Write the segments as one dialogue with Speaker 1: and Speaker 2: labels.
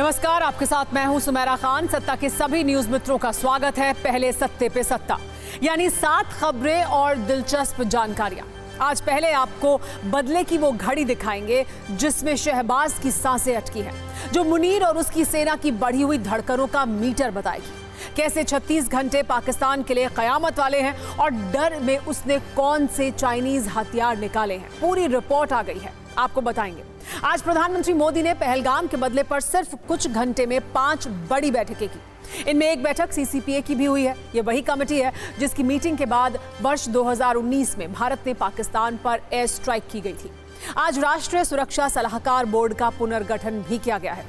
Speaker 1: नमस्कार, आपके साथ मैं हूं सुमेरा खान। सत्ता के सभी न्यूज मित्रों का स्वागत है पहले सत्ते पे सत्ता, यानी 7 खबरें और दिलचस्प जानकारियां। आज पहले आपको बदले की वो घड़ी दिखाएंगे जिसमें शहबाज की सांसें अटकी हैं, जो मुनीर और उसकी सेना की बढ़ी हुई धड़कनों का मीटर बताएगी। कैसे 36 घंटे पाकिस्तान के लिए कयामत वाले हैं और डर में उसने कौन से चाइनीज हथियार निकाले हैं, पूरी रिपोर्ट आ गई है, आपको बताएंगे। आज प्रधानमंत्री मोदी ने पहलगाम के बदले पर सिर्फ कुछ घंटे में 5 बड़ी बैठकें की। इनमें एक बैठक सीसीपीए की भी हुई है। ये वही कमेटी है जिसकी मीटिंग के बाद वर्ष 2019 में भारत ने पाकिस्तान पर एयर स्ट्राइक की गई थी। आज राष्ट्रीय सुरक्षा सलाहकार बोर्ड का पुनर्गठन भी किया गया है।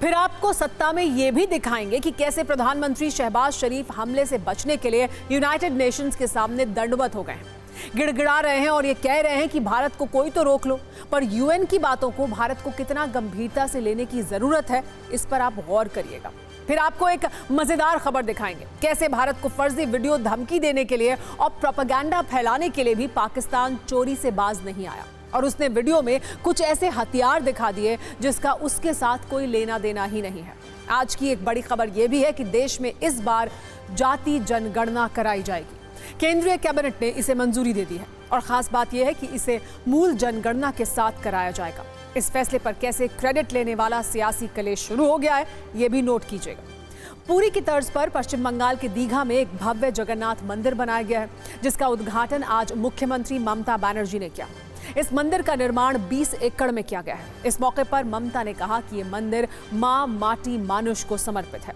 Speaker 1: फिर आपको सत्ता में ये भी दिखाएंगे कि कैसे प्रधानमंत्री शहबाज शरीफ हमले से बचने के लिए यूनाइटेड नेशंस के सामने दंडवत हो गए हैं, गिड़गिड़ा रहे हैं और ये कह रहे हैं कि भारत को कोई तो रोक लो। पर यूएन की बातों को भारत को कितना गंभीरता से लेने की जरूरत है, इस पर आप गौर करिएगा। फिर आपको एक मजेदार खबर दिखाएंगे, कैसे भारत को फर्जी वीडियो धमकी देने के लिए और प्रोपेगेंडा फैलाने के लिए भी पाकिस्तान चोरी से बाज नहीं आया और उसने वीडियो में कुछ ऐसे हथियार दिखा दिए जिसका उसके साथ कोई लेना देना ही नहीं है। आज की एक बड़ी खबर यह भी है कि देश में इस बार जाति जनगणना कराई जाएगी। केंद्रीय कैबिनेट ने इसे मंजूरी दे दी है और खास बात यह है कि इसे मूल जनगणना के साथ कराया जाएगा। इस फैसले पर कैसे क्रेडिट लेने वाला सियासी कलेश शुरू हो गया है, यह भी नोट कीजिएगा। पुरी की तर्ज पर पश्चिम बंगाल के दीघा में एक भव्य जगन्नाथ मंदिर बनाया गया है, जिसका उद्घाटन आज मुख्यमंत्री ममता बनर्जी ने किया। इस मंदिर का निर्माण 20 एकड़ में किया गया है। इस मौके पर ममता ने कहा कि यह मंदिर मां माटी मानुष को समर्पित है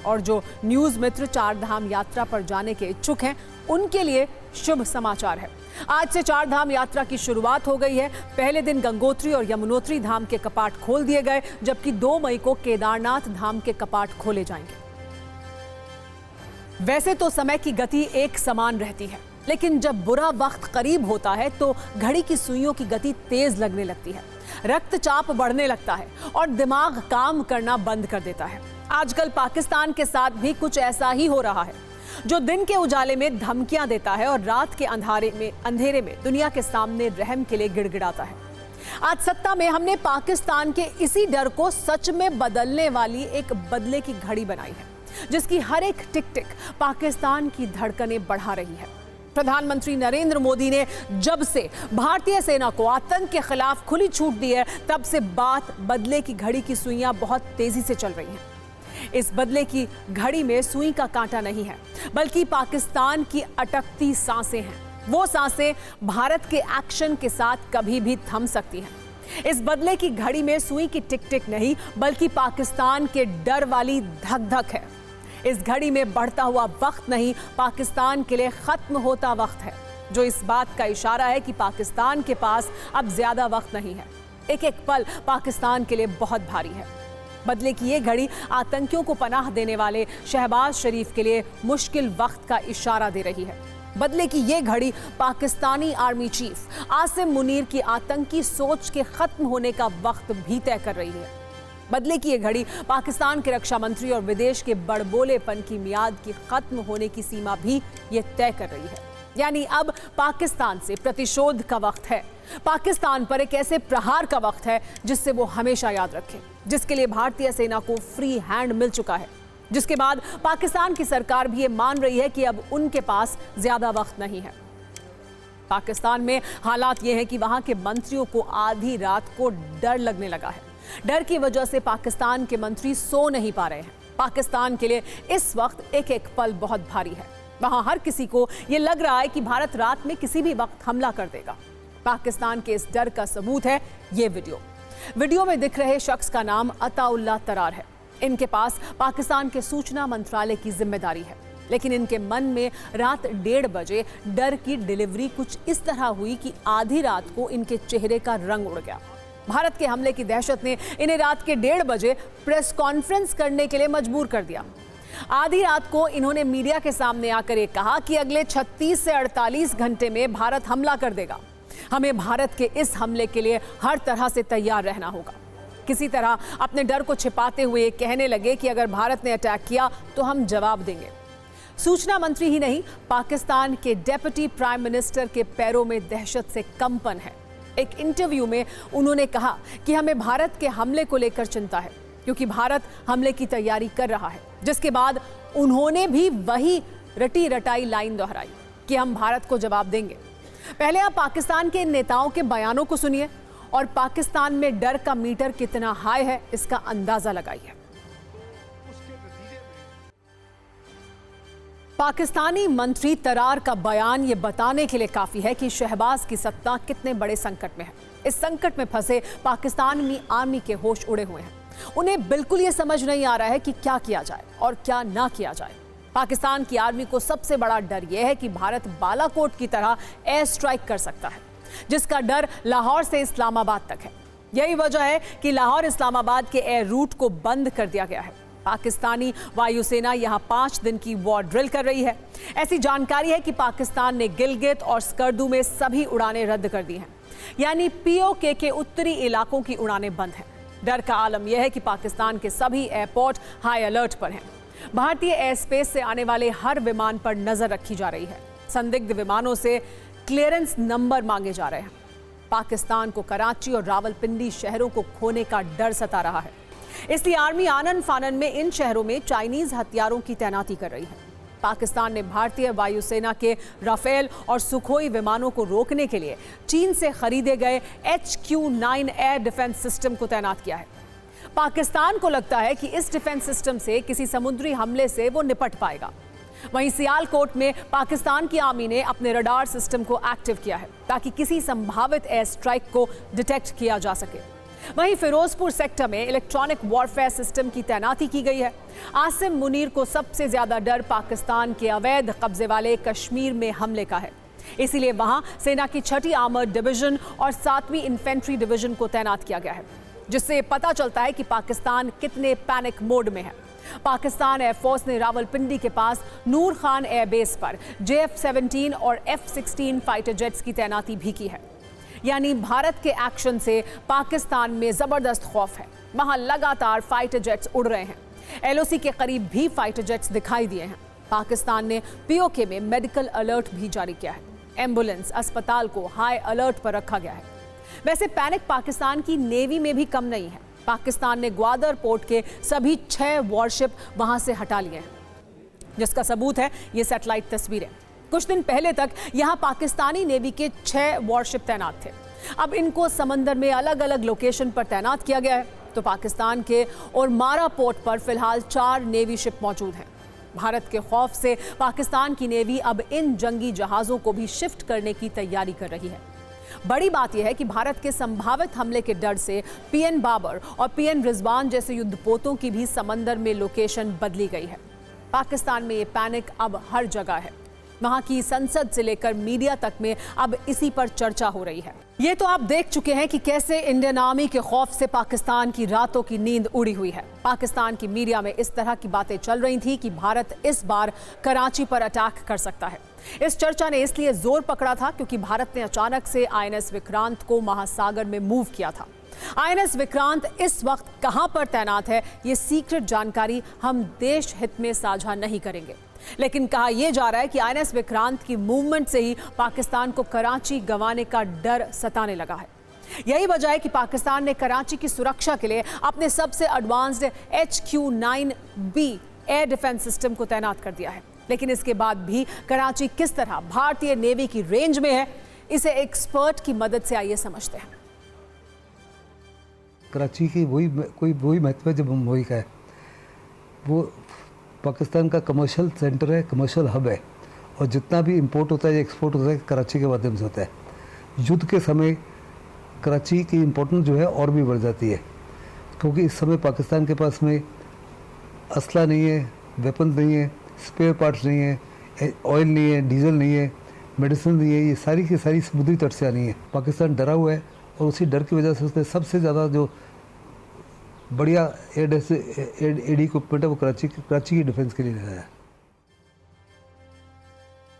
Speaker 1: और जो न्यूज मित्र 4 धाम यात्रा पर जाने के इच्छुक हैं, उनके लिए शुभ समाचार है। आज से 4 धाम यात्रा की शुरुआत हो गई है। पहले दिन गंगोत्री और यमुनोत्री धाम के कपाट खोल दिए गए, जबकि 2 मई को केदारनाथ धाम के कपाट खोले जाएंगे। वैसे तो समय की गति एक समान रहती है, लेकिन जब बुरा वक्त करीब होता है तो घड़ी की सुइयों की गति तेज लगने लगती है, रक्तचाप बढ़ने लगता है और दिमाग काम करना बंद कर देता है। आजकल पाकिस्तान के साथ भी कुछ ऐसा ही हो रहा है, जो दिन के उजाले में धमकियां देता है और रात के अंधेरे में दुनिया के सामने रहम के लिए गिड़गिड़ाता है। आज सत्ता में हमने पाकिस्तान के इसी डर को सच में बदलने वाली एक बदले की घड़ी बनाई है, जिसकी हर एक टिक टिक पाकिस्तान की धड़कनें बढ़ा रही है। प्रधानमंत्री नरेंद्र मोदी ने जब से भारतीय सेना को आतंक के खिलाफ खुली छूट दी है, तब से बात बदले की घड़ी की सुइयां बहुत तेजी से चल रही हैं। इस बदले की घड़ी में सुई का कांटा नहीं है, बल्कि पाकिस्तान की अटकती सांसें हैं। वो सांसें भारत के एक्शन के साथ कभी भी थम सकती हैं। इस बदले की घड़ी में सुई की टिक टिक नहीं, बल्कि पाकिस्तान के डर वाली धक धक है। इस घड़ी में बढ़ता हुआ वक्त नहीं, पाकिस्तान के लिए खत्म होता वक्त है, जो इस बात का इशारा है कि पाकिस्तान के पास अब ज्यादा वक्त नहीं है। एक एक पल पाकिस्तान के लिए बहुत भारी है। बदले की ये घड़ी आतंकियों को पनाह देने वाले शहबाज शरीफ के लिए मुश्किल वक्त का इशारा दे रही है। बदले की ये घड़ी पाकिस्तानी आर्मी चीफ आसिम मुनीर की आतंकी सोच के खत्म होने का वक्त भी तय कर रही है। बदले की ये घड़ी पाकिस्तान के रक्षा मंत्री और विदेश के बड़बोलेपन की मियाद की खत्म होने की सीमा भी ये तय कर रही है। यानी अब पाकिस्तान से प्रतिशोध का वक्त है। पाकिस्तान पर एक ऐसे प्रहार का वक्त है जिससे वो हमेशा याद रखे, जिसके लिए भारतीय सेना को फ्री हैंड मिल चुका है, जिसके बाद पाकिस्तान की सरकार भी ये मान रही है कि अब उनके पास ज्यादा वक्त नहीं है। पाकिस्तान में हालात ये हैं कि वहां के मंत्रियों को आधी रात को डर लगने लगा है। डर की वजह से पाकिस्तान के मंत्री सो नहीं पा रहे हैं। पाकिस्तान के लिए इस वक्त एक एक पल बहुत भारी है। वहां हर किसी को यह लग रहा है कि भारत रात में किसी भी वक्त हमला कर देगा। पाकिस्तान के इस डर का सबूत है ये वीडियो में दिख रहे शख्स का नाम अताउल्लाह तरार है। इनके पास पाकिस्तान के सूचना मंत्रालय की जिम्मेदारी है, लेकिन इनके मन में रात 1:30 बजे डर की डिलीवरी कुछ इस तरह हुई कि आधी रात को इनके चेहरे का रंग उड़ गया। भारत के हमले की दहशत ने इन्हें रात के 1:30 बजे प्रेस कॉन्फ्रेंस करने के लिए मजबूर कर दिया। आधी रात को इन्होंने मीडिया के सामने आकर ये कहा कि अगले 36 से 48 घंटे में भारत हमला कर देगा। हमें भारत के इस हमले के लिए हर तरह से तैयार रहना होगा। किसी तरह अपने डर को छिपाते हुए कहने लगे कि अगर भारत ने अटैक किया तो हम जवाब देंगे। सूचना मंत्री ही नहीं, पाकिस्तान के डेप्यूटी प्राइम मिनिस्टर के पैरों में दहशत से कंपन है। एक इंटरव्यू में उन्होंने कहा कि हमें भारत के हमले को लेकर चिंता है। क्योंकि भारत हमले की तैयारी कर रहा है, जिसके बाद उन्होंने भी वही रटी रटाई लाइन दोहराई कि हम भारत को जवाब देंगे। पहले आप पाकिस्तान के नेताओं के बयानों को सुनिए और पाकिस्तान में डर का मीटर कितना हाई है इसका अंदाजा लगाइए। पाकिस्तानी मंत्री तरार का बयान ये बताने के लिए काफी है कि शहबाज की सत्ता कितने बड़े संकट में है। इस संकट में फंसे पाकिस्तानी आर्मी के होश उड़े हुए हैं। उन्हें बिल्कुल ये समझ नहीं आ रहा है कि क्या किया जाए और क्या ना किया जाए। पाकिस्तान की आर्मी को सबसे बड़ा डर यह है कि भारत बालाकोट की तरह एयर स्ट्राइक कर सकता है, जिसका डर लाहौर से इस्लामाबाद तक है। यही वजह है कि लाहौर इस्लामाबाद के एयर रूट को बंद कर दिया गया है। पाकिस्तानी वायुसेना यहां 5 दिन की वॉर ड्रिल कर रही है। ऐसी जानकारी है कि पाकिस्तान ने गिलगित और स्कर्दू में सभी उड़ानें रद्द कर दी हैं, यानी पीओके के उत्तरी इलाकों की उड़ानें बंद हैं। डर का आलम यह है कि पाकिस्तान के सभी एयरपोर्ट हाई अलर्ट पर हैं। भारतीय एयर स्पेस से आने वाले हर विमान पर नजर रखी जा रही है। संदिग्ध विमानों से क्लियरेंस नंबर मांगे जा रहे हैं। पाकिस्तान को कराची और रावलपिंडी शहरों को खोने का डर सता रहा है, इसलिए आर्मी आनन फानन में इन शहरों में चाइनीज हथियारों की तैनाती कर रही है। पाकिस्तान ने भारतीय वायुसेना के राफेल और सुखोई विमानों को रोकने के लिए चीन से खरीदे गए HQ-9 एयर डिफेंस सिस्टम को तैनात किया है। पाकिस्तान को लगता है कि इस डिफेंस सिस्टम से किसी समुद्री हमले से वो निपट पाएगा। वहीं सियालकोट में पाकिस्तान की आर्मी ने अपने रडार सिस्टम को एक्टिव किया है ताकि किसी संभावित एयर स्ट्राइक को डिटेक्ट किया जा सके। वहीं फिरोजपुर सेक्टर में इलेक्ट्रॉनिक वॉरफेयर सिस्टम की तैनाती की गई है। आसिम मुनीर को सबसे ज्यादा डर पाकिस्तान के अवैध कब्जे वाले कश्मीर में हमले का है, इसीलिए वहां सेना की 6ठी आर्मर्ड डिवीजन और 7वीं इन्फेंट्री डिवीजन को तैनात किया गया है, जिससे पता चलता है कि पाकिस्तान कितने पैनिक मोड में है। पाकिस्तान एयरफोर्स ने रावलपिंडी के पास नूर खान एयरबेस पर JF-17 और F-16 फाइटर जेट्स की तैनाती भी की है। यानी भारत के एक्शन से पाकिस्तान में जबरदस्त खौफ है। वहां लगातार फाइटर जेट्स उड़ रहे हैं। LOC के करीब भी फाइटर जेट्स दिखाई दिए हैं। पाकिस्तान ने POK में मेडिकल अलर्ट भी जारी किया है। एम्बुलेंस अस्पताल को हाई अलर्ट पर रखा गया है। वैसे पैनिक पाकिस्तान की नेवी में भी कम नहीं है। पाकिस्तान ने ग्वादर पोर्ट के सभी 6 वॉरशिप वहां से हटा लिए हैं, जिसका सबूत है ये सैटेलाइट तस्वीरें। कुछ दिन पहले तक यहां पाकिस्तानी नेवी के 6 वॉरशिप तैनात थे। अब इनको समंदर में अलग अलग लोकेशन पर तैनात किया गया है। तो पाकिस्तान के ओरमारा पोर्ट पर फिलहाल 4 नेवी शिप मौजूद हैं। भारत के खौफ से पाकिस्तान की नेवी अब इन जंगी जहाजों को भी शिफ्ट करने की तैयारी कर रही है। बड़ी बात यह है कि भारत के संभावित हमले के डर से PN बाबर और PN रिजवान जैसे युद्धपोतों की भी समंदर में लोकेशन बदली गई है। पाकिस्तान में ये पैनिक अब हर जगह है। वहां की संसद से लेकर मीडिया तक में अब इसी पर चर्चा हो रही है। ये तो आप देख चुके हैं कि कैसे इंडियन आर्मी के खौफ से पाकिस्तान की रातों की नींद उड़ी हुई है। पाकिस्तान की मीडिया में इस तरह की बातें चल रही थी कि भारत इस बार कराची पर अटैक कर सकता है। इस चर्चा ने इसलिए जोर पकड़ा था क्योंकि भारत ने अचानक से INS विक्रांत को महासागर में मूव किया था। INS विक्रांत इस वक्त कहां पर तैनात है, ये सीक्रेट जानकारी हम देश हित में साझा नहीं करेंगे, लेकिन कहा यह जा रहा है कि INS विक्रांत की मूवमेंट से ही पाकिस्तान को कराची गंवाने का डर सताने लगा है। यही वजह है कि पाकिस्तान ने कराची की सुरक्षा के लिए अपने सबसे advanced HQ-9B air defence system को तैनात कर दिया है। लेकिन इसके बाद भी कराची किस तरह भारतीय नेवी की रेंज में है, इसे एक्सपर्ट की मदद से आइए समझते हैं।
Speaker 2: कराची की वही महत्व है जो मुंबई का है। वो पाकिस्तान का कमर्शियल सेंटर है, कमर्शियल हब है, और जितना भी इंपोर्ट होता है या एक्सपोर्ट होता है कराची के माध्यम से होता है। युद्ध के समय कराची की इम्पोर्टेंस जो है और भी बढ़ जाती है, क्योंकि इस समय पाकिस्तान के पास में असला नहीं है, वेपन नहीं है, स्पेयर पार्ट्स नहीं है, ऑयल नहीं है, डीजल नहीं है, मेडिसिन नहीं है। ये सारी की सारी समुद्री तट से आनी है। पाकिस्तान डरा हुआ है और उसी डर की वजह से उसने सबसे ज़्यादा जो बढ़िया एड इक्विपमेंट है वो कराची की डिफेंस के लिए लगाया है।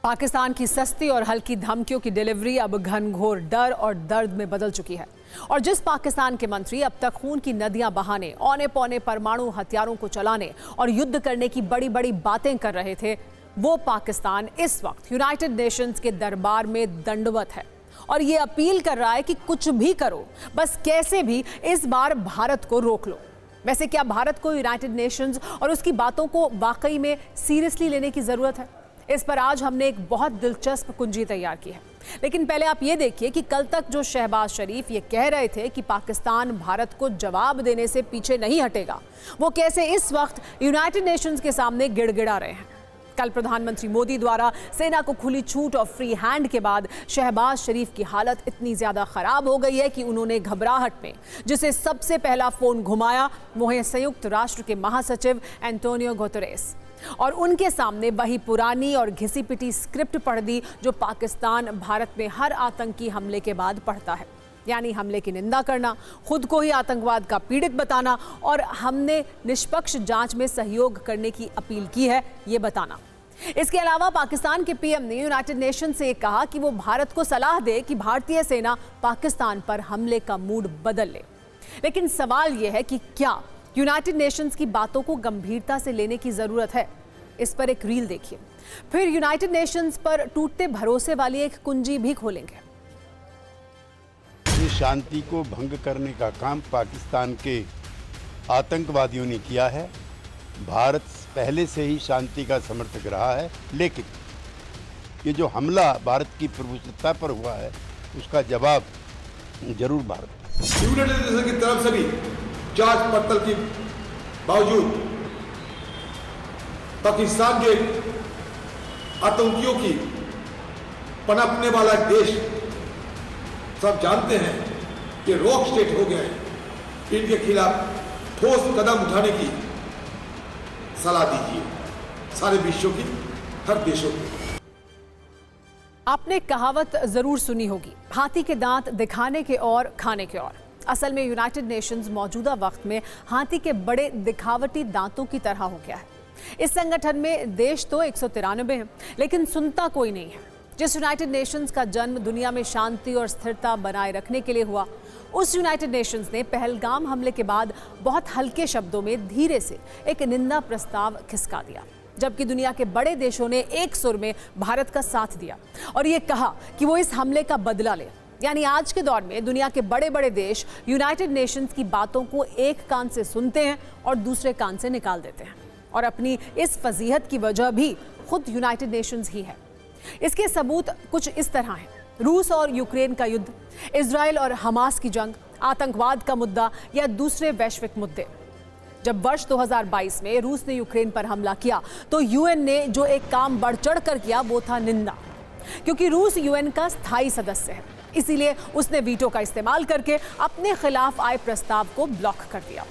Speaker 1: पाकिस्तान की सस्ती और हल्की धमकियों की डिलीवरी अब घनघोर डर और दर्द में बदल चुकी है। और जिस पाकिस्तान के मंत्री अब तक खून की नदियां बहाने, औने पौने परमाणु हथियारों को चलाने और युद्ध करने की बड़ी बड़ी बातें कर रहे थे, वो पाकिस्तान इस वक्त यूनाइटेड नेशंस के दरबार में दंडवत है और ये अपील कर रहा है कि कुछ भी करो, बस कैसे भी इस बार भारत को रोक लो। वैसे क्या भारत को यूनाइटेड नेशंस और उसकी बातों को वाकई में सीरियसली लेने की जरूरत है? इस पर आज हमने एक बहुत दिलचस्प कुंजी तैयार की है। लेकिन पहले आप ये देखिए कि कल तक जो शहबाज शरीफ ये कह रहे थे कि पाकिस्तान भारत को जवाब देने से पीछे नहीं हटेगा, वो कैसे इस वक्त यूनाइटेड नेशंस के सामने गिड़गिड़ा रहे हैं। कल प्रधानमंत्री मोदी द्वारा सेना को खुली छूट और फ्री हैंड के बाद शहबाज शरीफ की हालत इतनी ज्यादा खराब हो गई है कि उन्होंने घबराहट में जिसे सबसे पहला फोन घुमाया वो है संयुक्त राष्ट्र के महासचिव एंटोनियो गुतेरेस, और उनके सामने वही पुरानी और घिसी पिटी स्क्रिप्ट पढ़ दी जो पाकिस्तान भारत में हर आतंकी हमले के बाद पढ़ता है, यानी हमले की निंदा करना, खुद को ही आतंकवाद का पीड़ित बताना और हमने निष्पक्ष जांच में सहयोग करने की अपील की है ये बताना। इसके अलावा पाकिस्तान के पीएम ने यूनाइटेड नेशन से कहा कि वो भारत को सलाह दे कि भारतीय सेना पाकिस्तान पर हमले का मूड बदल ले। लेकिन सवाल यह है कि क्या यूनाइटेड नेशंस की बातों को गंभीरता से लेने की जरूरत है? इस पर एक रील देखिए, फिर यूनाइटेड नेशंस पर टूटते भरोसे वाली एक कुंजी भी खोलेंगे।
Speaker 3: शांति को भंग करने का काम पाकिस्तान के आतंकवादियों ने किया है। भारत पहले से ही शांति का समर्थक रहा है, लेकिन ये जो हमला भारत की प्रभुसत्ता पर हुआ है उसका जवाब जरूर भारत।
Speaker 4: यूनाइटेड नेशन की तरफ से भी जांच पड़ताल के बावजूद पाकिस्तान के आतंकियों की पनपने वाला देश सब जानते हैं कि रॉक स्टेट हो गया है। इनके खिलाफ ठोस कदम उठाने की सलाह दीजिए सारे विश्व की, हर देशों की।
Speaker 1: आपने कहावत जरूर सुनी होगी, हाथी के दांत दिखाने के और खाने के और। असल में यूनाइटेड नेशंस मौजूदा वक्त में हाथी के बड़े दिखावटी दांतों की तरह हो गया है। इस संगठन में देश तो 193 हैं, लेकिन सुनता कोई नहीं है। जिस यूनाइटेड नेशंस का जन्म दुनिया में शांति और स्थिरता बनाए रखने के लिए हुआ, उस यूनाइटेड नेशंस ने पहलगाम हमले के बाद बहुत हल्के शब्दों में धीरे से एक निंदा प्रस्ताव खिसका दिया, जबकि दुनिया के बड़े देशों ने एक सुर में भारत का साथ दिया और ये कहा कि वो इस हमले का बदला ले। यानी आज के दौर में दुनिया के बड़े बड़े देश यूनाइटेड नेशंस की बातों को एक कान से सुनते हैं और दूसरे कान से निकाल देते हैं, और अपनी इस फजीहत की वजह भी खुद यूनाइटेड नेशंस ही है। इसके सबूत कुछ इस तरह हैं: रूस और यूक्रेन का युद्ध, इजराइल और हमास की जंग, आतंकवाद का मुद्दा या दूसरे वैश्विक मुद्दे। जब वर्ष 2022 में रूस ने यूक्रेन पर हमला किया तो यूएन ने जो एक काम बढ़ चढ़ कर किया वो था निंदा, क्योंकि रूस यूएन का स्थायी सदस्य है। इसीलिए उसने वीटो का इस्तेमाल करके अपने खिलाफ आए प्रस्ताव को ब्लॉक कर दिया।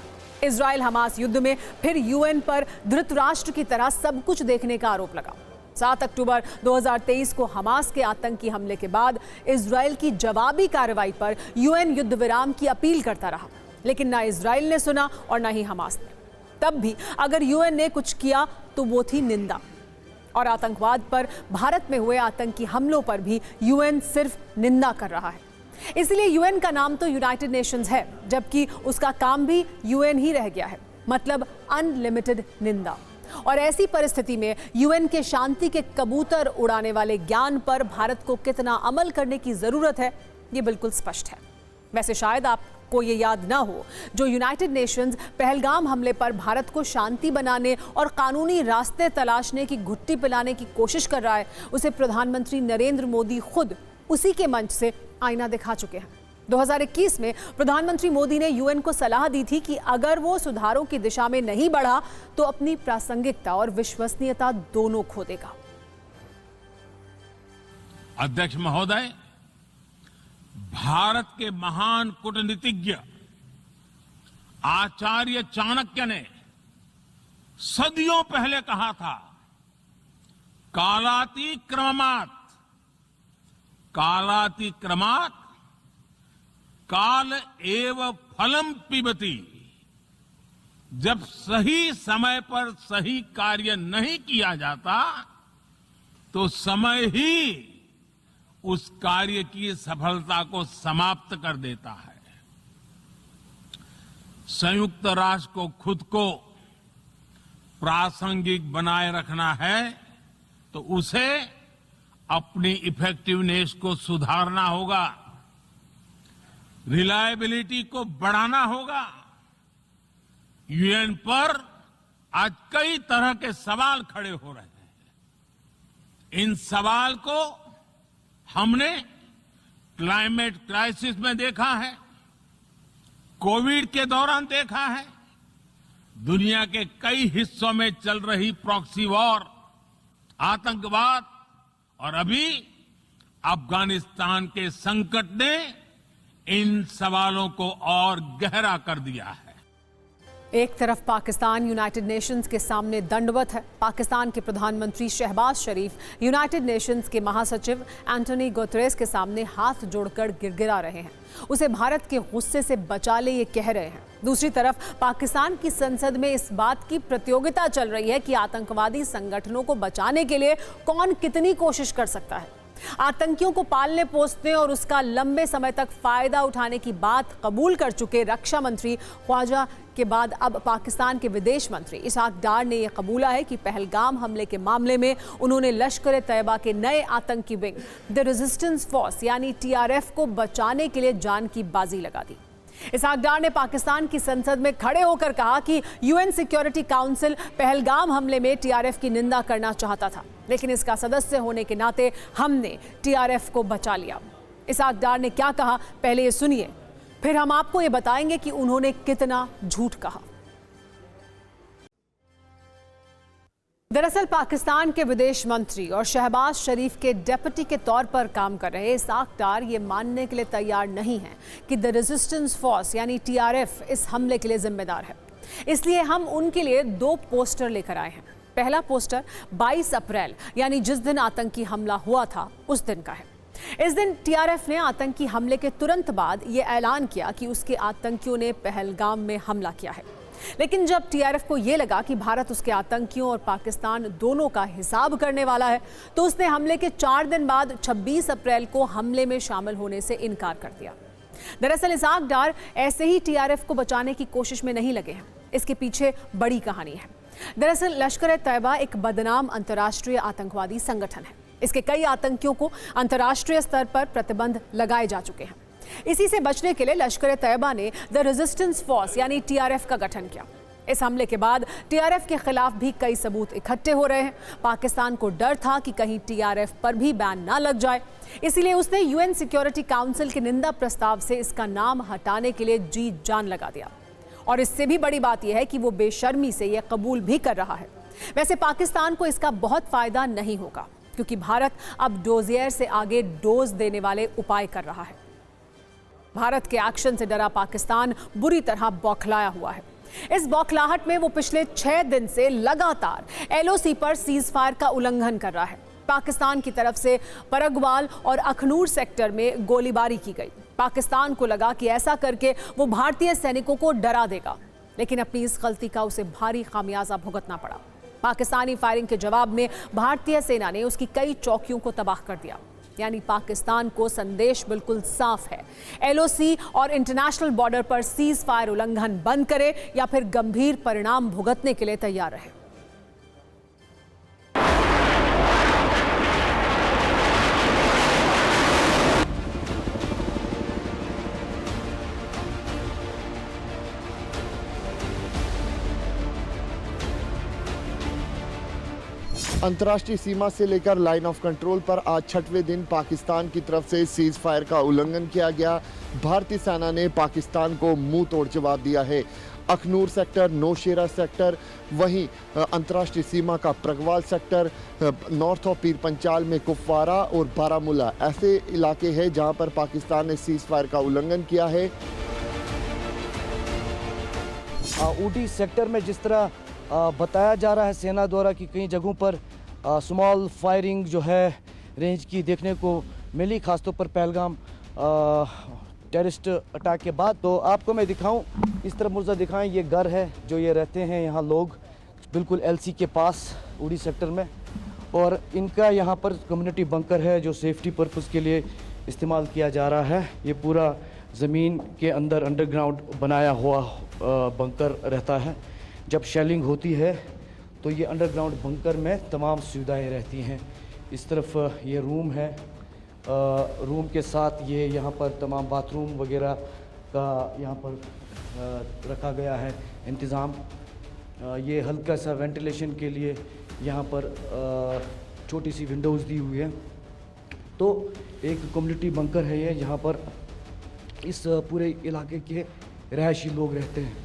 Speaker 1: इजराइल हमास युद्ध में फिर यूएन पर धृतराष्ट्र की तरह सब कुछ देखने का आरोप लगा। 7 अक्टूबर 2023 को हमास के आतंकी हमले के बाद इजराइल की जवाबी कार्रवाई पर यूएन युद्ध विराम की अपील करता रहा, लेकिन ना इजराइल ने सुना और ना ही हमास ने। तब भी अगर यूएन ने कुछ किया तो वो थी निंदा, और आतंकवाद पर भारत में हुए आतंकी हमलों पर भी यूएन सिर्फ निंदा कर रहा है। इसलिए यूएन का नाम तो यूनाइटेड नेशंस है, जबकि उसका काम भी यूएन ही रह गया है, मतलब अनलिमिटेड निंदा। और ऐसी परिस्थिति में यूएन के शांति के कबूतर उड़ाने वाले ज्ञान पर भारत को कितना अमल करने की जरूरत है ये बिल्कुल स्पष्ट है। वैसे शायद आपको ये याद ना हो, जो यूनाइटेड नेशंस पहलगाम हमले पर भारत को शांति बनाने और कानूनी रास्ते तलाशने की घुट्टी पिलाने की कोशिश कर रहा है, उसे प्रधानमंत्री नरेंद्र मोदी खुद उसी के मंच से आईना दिखा चुके हैं। 2021 में प्रधानमंत्री मोदी ने यूएन को सलाह दी थी कि अगर वो सुधारों की दिशा में नहीं बढ़ा तो अपनी प्रासंगिकता और विश्वसनीयता दोनों खो देगा।
Speaker 5: अध्यक्ष महोदय, भारत के महान कूटनीतिज्ञ आचार्य चाणक्य ने सदियों पहले कहा था, कालातिक्रमात् कालातिक्रमात् काल एव फलम पिबती। जब सही समय पर सही कार्य नहीं किया जाता तो समय ही उस कार्य की सफलता को समाप्त कर देता है। संयुक्त राष्ट्र को खुद को प्रासंगिक बनाए रखना है तो उसे अपनी इफेक्टिवनेस को सुधारना होगा, रिलायबिलिटी को बढ़ाना होगा। यूएन पर आज कई तरह के सवाल खड़े हो रहे हैं। इन सवाल को हमने क्लाइमेट क्राइसिस में देखा है, कोविड के दौरान देखा है, दुनिया के कई हिस्सों में चल रही प्रॉक्सी वॉर, आतंकवाद और अभी अफगानिस्तान के संकट ने इन सवालों को और गहरा कर दिया है।
Speaker 1: एक तरफ पाकिस्तान यूनाइटेड नेशंस के सामने दंडवत है। पाकिस्तान के प्रधानमंत्री शहबाज शरीफ यूनाइटेड नेशंस के महासचिव एंटोनी गुतेरेस के सामने हाथ जोड़कर गिड़गिड़ा रहे हैं, उसे भारत के गुस्से से बचा ले ये कह रहे हैं। दूसरी तरफ पाकिस्तान की संसद में इस बात की प्रतियोगिता चल रही है कि आतंकवादी संगठनों को बचाने के लिए कौन कितनी कोशिश कर सकता है। आतंकियों को पालने पोसने और उसका लंबे समय तक फायदा उठाने की बात कबूल कर चुके रक्षा मंत्री ख्वाजा के बाद अब पाकिस्तान के विदेश मंत्री इसहाक डार ने यह कबूला है कि पहलगाम हमले के मामले में उन्होंने लश्कर तैयबा के नए आतंकी विंग द रेजिस्टेंस फोर्स यानी TRF को बचाने के लिए जान की बाजी लगा दी। इसहाक डार ने पाकिस्तान की संसद में खड़े होकर कहा कि UN सिक्योरिटी काउंसिल पहलगाम हमले में TRF की निंदा करना चाहता था, लेकिन इसका सदस्य होने के नाते हमने TRF को बचा लिया। इसहाक डार ने क्या कहा, पहले ये सुनिए, फिर हम आपको ये बताएंगे कि उन्होंने कितना झूठ कहा। दरअसल पाकिस्तान के विदेश मंत्री और शहबाज शरीफ के डेप्यूटी के तौर पर काम कर रहे इसहाक डार ये मानने के लिए तैयार नहीं है कि द रेजिस्टेंस फोर्स यानी TRF इस हमले के लिए जिम्मेदार है। इसलिए हम उनके लिए 2 पोस्टर लेकर आए हैं। पहला पोस्टर 22 अप्रैल यानी जिस दिन आतंकी हमला हुआ था उस दिन का है। इस दिन TRF ने आतंकी हमले के तुरंत बाद ये ऐलान किया कि उसके आतंकियों ने पहलगाम में हमला किया है। लेकिन जब TRF को ये लगा कि भारत उसके आतंकियों और पाकिस्तान दोनों का हिसाब करने वाला है, तो उसने हमले के 4 दिन बाद 26 अप्रैल को हमले में शामिल होने से इनकार कर दिया। दरअसल इसहाक डार ऐसे ही TRF को बचाने की कोशिश में नहीं लगे हैं, इसके पीछे बड़ी कहानी है। दरअसल लश्कर तैयबा एक बदनाम अंतर्राष्ट्रीय आतंकवादी संगठन है। इसके कई आतंकियों को अंतर्राष्ट्रीय स्तर पर प्रतिबंध लगाए जा चुके हैं। इसी से बचने के लिए लश्कर तैयबा ने द रेजिस्टेंस फोर्स यानी TRF का गठन किया। इस हमले के बाद TRF के खिलाफ भी कई सबूत इकट्ठे हो रहे हैं। पाकिस्तान को डर था कि कहीं TRF पर भी बैन ना लग जाए, इसीलिए उसने UN सिक्योरिटी काउंसिल के निंदा प्रस्ताव से इसका नाम हटाने के लिए जी जान लगा दिया। और इससे भी बड़ी बात यह है कि वो बेशर्मी से यह कबूल भी कर रहा है। वैसे पाकिस्तान को इसका बहुत फायदा नहीं होगा, क्योंकि भारत अब डोजियर से आगे डोज देने वाले उपाय कर रहा है। भारत के एक्शन से डरा पाकिस्तान बुरी तरह बौखलाया हुआ है। इस बौखलाहट में वो पिछले 6 दिन से लगातार LOC पर सीज फायर का उल्लंघन कर रहा है। पाकिस्तान की तरफ से परगवाल और अखनूर सेक्टर में गोलीबारी की गई। पाकिस्तान को लगा कि ऐसा करके वो भारतीय सैनिकों को डरा देगा, लेकिन अपनी इस गलती का उसे भारी खामियाजा भुगतना पड़ा। पाकिस्तानी फायरिंग के जवाब में भारतीय सेना ने उसकी कई चौकियों को तबाह कर दिया। यानी पाकिस्तान को संदेश बिल्कुल साफ है, LOC और इंटरनेशनल बॉर्डर पर सीज फायर उल्लंघन बंद करे या फिर गंभीर परिणाम भुगतने के लिए तैयार रहे।
Speaker 6: अंतर्राष्ट्रीय सीमा से लेकर लाइन ऑफ कंट्रोल पर आज 6वें दिन पाकिस्तान की तरफ से सीज फायर का उल्लंघन किया गया। भारतीय सेना ने पाकिस्तान को मुंह तोड़ जवाब दिया है। अखनूर सेक्टर, नौशेरा सेक्टर, वहीं अंतर्राष्ट्रीय सीमा का प्रगवाल सेक्टर, नॉर्थ ऑफ पीर पंचाल में कुपवारा और बारामूला ऐसे इलाके हैं जहां पर पाकिस्तान ने सीज फायर का उल्लंघन किया है।
Speaker 7: ऊटी सेक्टर में जिस तरह बताया जा रहा है सेना द्वारा कि कई जगहों पर स्मॉल फायरिंग जो है रेंज की देखने को मिली, खासतौर पर पहलगाम टेररिस्ट अटैक के बाद। तो आपको मैं दिखाऊं, इस तरफ मुझे दिखाएं, ये घर है जो ये रहते हैं यहाँ लोग, बिल्कुल LC के पास उड़ी सेक्टर में, और इनका यहाँ पर कम्युनिटी बंकर है जो सेफ्टी पर्पज़ के लिए इस्तेमाल किया जा रहा है। ये पूरा ज़मीन के अंदर अंडरग्राउंड बनाया हुआ बंकर रहता है। जब शेलिंग होती है तो ये अंडरग्राउंड बंकर में तमाम सुविधाएं रहती हैं। इस तरफ ये रूम है, रूम के साथ ये यहाँ पर तमाम बाथरूम वगैरह का यहाँ पर रखा गया है इंतज़ाम। ये हल्का सा वेंटिलेशन के लिए यहाँ पर छोटी सी विंडोज़ दी हुई है। तो एक कम्युनिटी बंकर है ये, यहाँ पर इस पूरे इलाके के रहायशी लोग रहते हैं।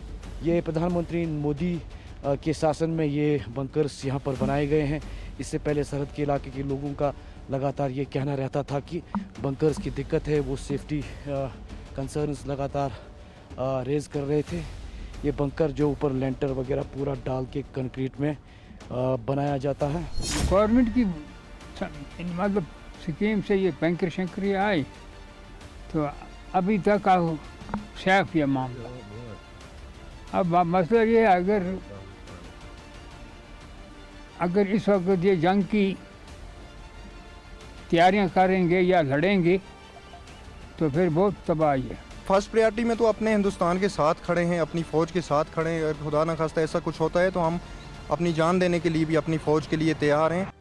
Speaker 7: ये प्रधानमंत्री मोदी के शासन में ये बंकर्स यहाँ पर बनाए गए हैं। इससे पहले सरहद के इलाके के लोगों का लगातार ये कहना रहता था कि बंकर्स की दिक्कत है, वो सेफ्टी कंसर्न्स लगातार रेज कर रहे थे। ये बंकर जो ऊपर लेंटर वगैरह पूरा डाल के कंक्रीट में बनाया जाता है।
Speaker 8: गवर्नमेंट की मतलब स्कीम से ये बैंकर शंकरी आए तो अभी तक सैफ किया मामला। अब मसला ये है, अगर इस वक्त ये जंग की तैयारियां करेंगे या लड़ेंगे तो फिर बहुत तबाही है।
Speaker 9: फर्स्ट प्रायोरिटी में तो अपने हिंदुस्तान के साथ खड़े हैं, अपनी फ़ौज के साथ खड़े हैं। अगर खुदा न खास्ता ऐसा कुछ होता है तो हम अपनी जान देने के लिए भी अपनी फ़ौज के लिए तैयार हैं।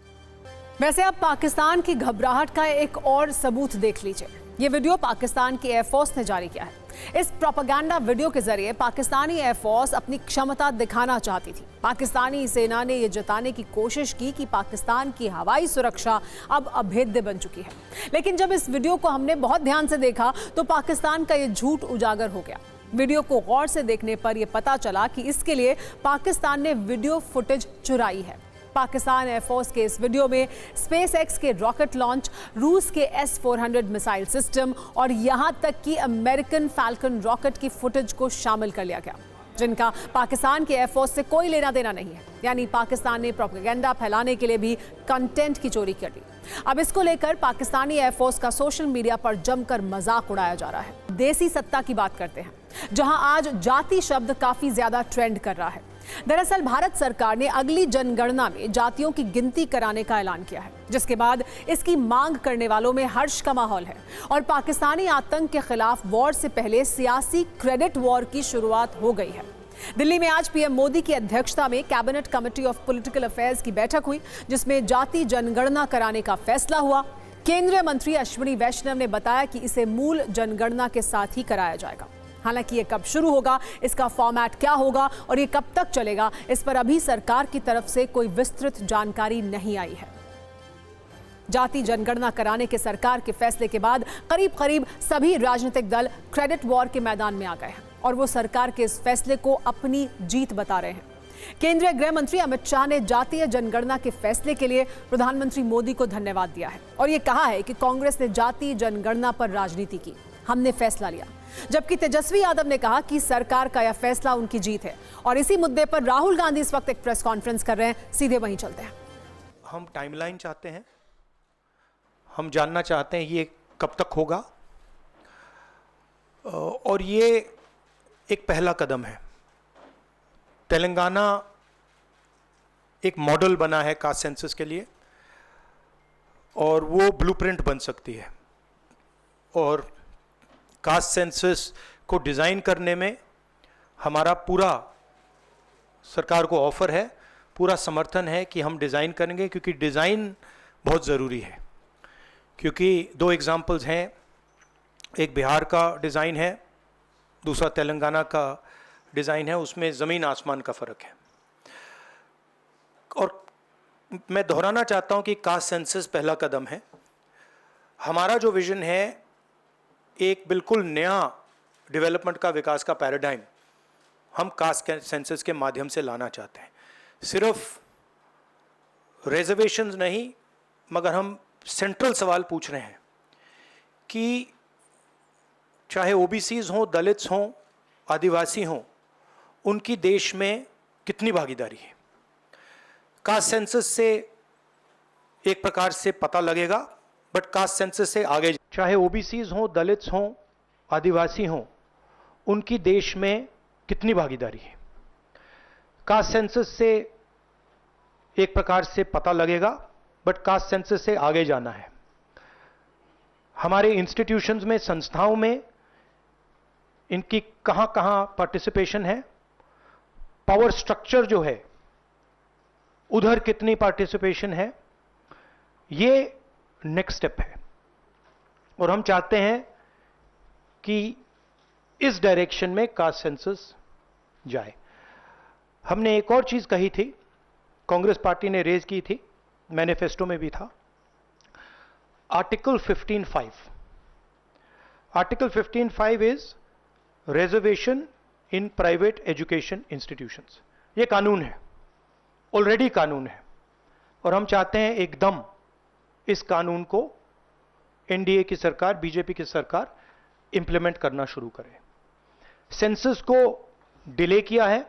Speaker 1: वैसे अब पाकिस्तान की घबराहट का एक और सबूत देख लीजिए। ये वीडियो पाकिस्तान की एयरफोर्स ने जारी किया है। इस प्रोपेगेंडा वीडियो के जरिए पाकिस्तानी एयरफोर्स अपनी क्षमता दिखाना चाहती थी। पाकिस्तानी सेना ने यह जताने की कोशिश की कि पाकिस्तान की हवाई सुरक्षा अब अभेद्य बन चुकी है। लेकिन जब इस वीडियो को हमने बहुत ध्यान से देखा तो पाकिस्तान का यह झूठ उजागर हो गया। वीडियो को गौर से देखने पर यह पता चला कि इसके लिए पाकिस्तान ने वीडियो फुटेज चुराई है। पाकिस्तान एयरफोर्स के इस वीडियो में SpaceX के रॉकेट लॉन्च, रूस के S-400 मिसाइल सिस्टम और यहां तक कि अमेरिकन फैल्कन रॉकेट की फुटेज को शामिल कर लिया गया, जिनका पाकिस्तान के एयरफोर्स से कोई लेना देना नहीं है। यानी पाकिस्तान ने प्रोपेगेंडा फैलाने के लिए भी कंटेंट की चोरी कर ली। अब इसको लेकर पाकिस्तानी एयरफोर्स का सोशल मीडिया पर जमकर मजाक उड़ाया जा रहा है। देसी सत्ता की बात करते हैं, जहां आज जाति शब्द काफी ज्यादा ट्रेंड कर रहा है। दरअसल भारत सरकार ने अगली जनगणना में जातियों की गिनती कराने का ऐलान किया है, जिसके बाद इसकी मांग करने वालों में हर्ष का माहौल है और पाकिस्तानी आतंक के खिलाफ वॉर से पहले सियासी क्रेडिट वॉर की शुरुआत हो गई है। दिल्ली में आज पीएम मोदी की अध्यक्षता में cabinet committee of political affairs की बैठक हुई, जिसमें जाति जनगणना कराने का फैसला हुआ। केंद्रीय मंत्री अश्विनी वैष्णव ने बताया कि इसे मूल जनगणना के साथ ही कराया जाएगा। हालांकि ये कब शुरू होगा, इसका फॉर्मेट क्या होगा और ये कब तक चलेगा, इस पर अभी सरकार की तरफ से कोई विस्तृत जानकारी नहीं आई है। जाति जनगणना कराने के सरकार के फैसले के बाद करीब करीब सभी राजनीतिक दल क्रेडिट वॉर के मैदान में आ गए हैं और वो सरकार के इस फैसले को अपनी जीत बता रहे हैं। केंद्रीय गृह मंत्री अमित शाह ने जातीय जनगणना के फैसले के लिए प्रधानमंत्री मोदी को धन्यवाद दिया है और ये कहा है कि कांग्रेस ने जातीय जनगणना पर राजनीति की, हमने फैसला लिया। जबकि तेजस्वी यादव ने कहा कि सरकार का यह फैसला उनकी जीत है। और इसी मुद्दे पर राहुल गांधी इस वक्त एक प्रेस कॉन्फ्रेंस कर रहे हैं, सीधे वहीं चलते हैं।
Speaker 10: हम टाइमलाइन चाहते हैं, हम जानना चाहते हैं ये कब तक होगा, और ये एक पहला कदम है। तेलंगाना एक मॉडल बना है कास्ट सेंसस के लिए और वो ब्लूप्रिंट बन सकती है। और कास्ट सेंसस को डिज़ाइन करने में हमारा पूरा सरकार को ऑफर है, पूरा समर्थन है कि हम डिज़ाइन करेंगे, क्योंकि डिज़ाइन बहुत ज़रूरी है। क्योंकि दो एग्जाम्पल्स हैं, एक बिहार का डिज़ाइन है, दूसरा तेलंगाना का डिज़ाइन है, उसमें ज़मीन आसमान का फ़र्क है। और मैं दोहराना चाहता हूँ कि कास्ट सेंसस पहला कदम है। हमारा जो विज़न है एक बिल्कुल नया डेवलपमेंट का, विकास का पैराडाइम हम कास्ट सेंसस के माध्यम से लाना चाहते हैं। सिर्फ रिजर्वेशंस नहीं, मगर हम सेंट्रल सवाल पूछ रहे हैं कि चाहे ओबीसीज हों, दलित्स हों, आदिवासी हों, उनकी देश में कितनी भागीदारी है। कास्ट सेंसस से एक प्रकार से पता लगेगा, बट कास्ट सेंसस से आगे, चाहे ओबीसीज हों, दलित्स हों, आदिवासी हों, उनकी देश में कितनी भागीदारी है। कास्ट सेंसस से एक प्रकार से पता लगेगा, बट कास्ट सेंसस से आगे जाना है। हमारे इंस्टीट्यूशंस में, संस्थाओं में इनकी कहां कहां पार्टिसिपेशन है, पावर स्ट्रक्चर जो है उधर कितनी पार्टिसिपेशन है, ये नेक्स्ट स्टेप है। और हम चाहते हैं कि इस डायरेक्शन में कास्ट सेंसस जाए। हमने एक और चीज कही थी, कांग्रेस पार्टी ने रेज की थी, मैनिफेस्टो में भी था, article 15(5). Article 15(5) is reservation in private education institutions. ये कानून है, ऑलरेडी कानून है, और हम चाहते हैं एकदम इस कानून को एनडीए की सरकार, बीजेपी की सरकार इंप्लीमेंट करना शुरू करे। सेंसस को डिले किया है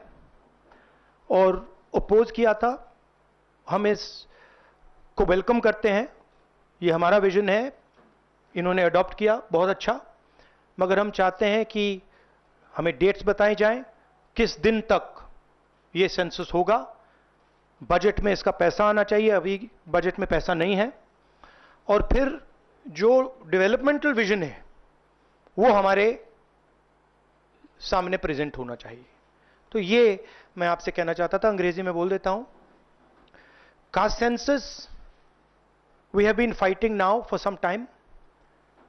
Speaker 10: और अपोज किया था, हम इस को वेलकम करते हैं, ये हमारा विजन है, इन्होंने अडॉप्ट किया, बहुत अच्छा, मगर हम चाहते हैं कि हमें डेट्स बताई जाएं, किस दिन तक ये सेंसस होगा, बजट में इसका पैसा आना चाहिए, अभी बजट में पैसा नहीं है, और फिर जो डेवलपमेंटल विजन है वो हमारे सामने प्रेजेंट होना चाहिए। तो ये मैं आपसे कहना चाहता था, अंग्रेजी में बोल देता हूं। Caste census we have been fighting now for some time.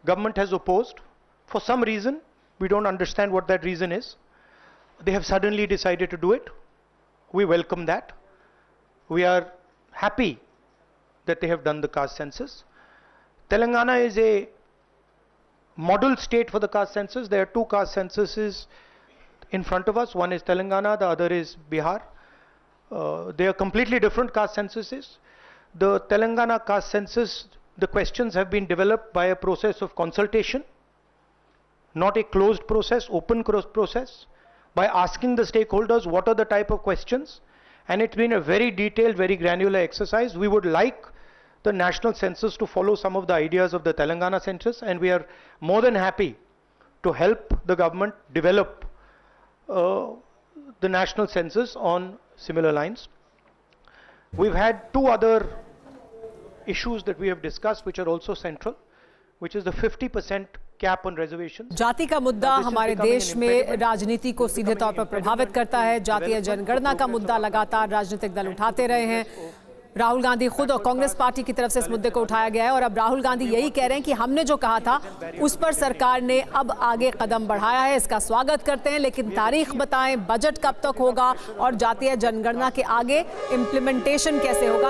Speaker 10: Government has opposed for some reason. We don't understand what that reason is. They have suddenly decided to do it. We welcome that. We are happy that they have done the caste census. Telangana is a model state for the caste census. There are two caste censuses in front of us. One is Telangana, the other is Bihar. They are completely different caste censuses. The Telangana caste census, the questions have been developed by a process of consultation, not a closed process, open process, by asking the stakeholders what are the type of questions, and it's been a very detailed, very granular exercise. We would like the national census to follow some of the ideas of the Telangana census, and we are more than happy to help the government develop the national census on similar lines. We've had two other issues that we have discussed which are also central, which is the 50% cap on reservations.
Speaker 1: जाति का मुद्दा हमारे देश में राजनीति को सीधे तौर पर प्रभावित करता है। जातीय जनगणना का मुद्दा लगातार राजनीतिक दल उठाते रहे हैं। राहुल गांधी खुद और कांग्रेस पार्टी की तरफ से इस मुद्दे को उठाया गया है, और अब राहुल गांधी यही कह रहे हैं कि हमने जो कहा था उस पर सरकार ने अब आगे कदम बढ़ाया है। इसका स्वागत करते हैं, लेकिन तारीख बताएं, बजट कब तक होगा और जातीय जनगणना के आगे इंप्लीमेंटेशन कैसे होगा।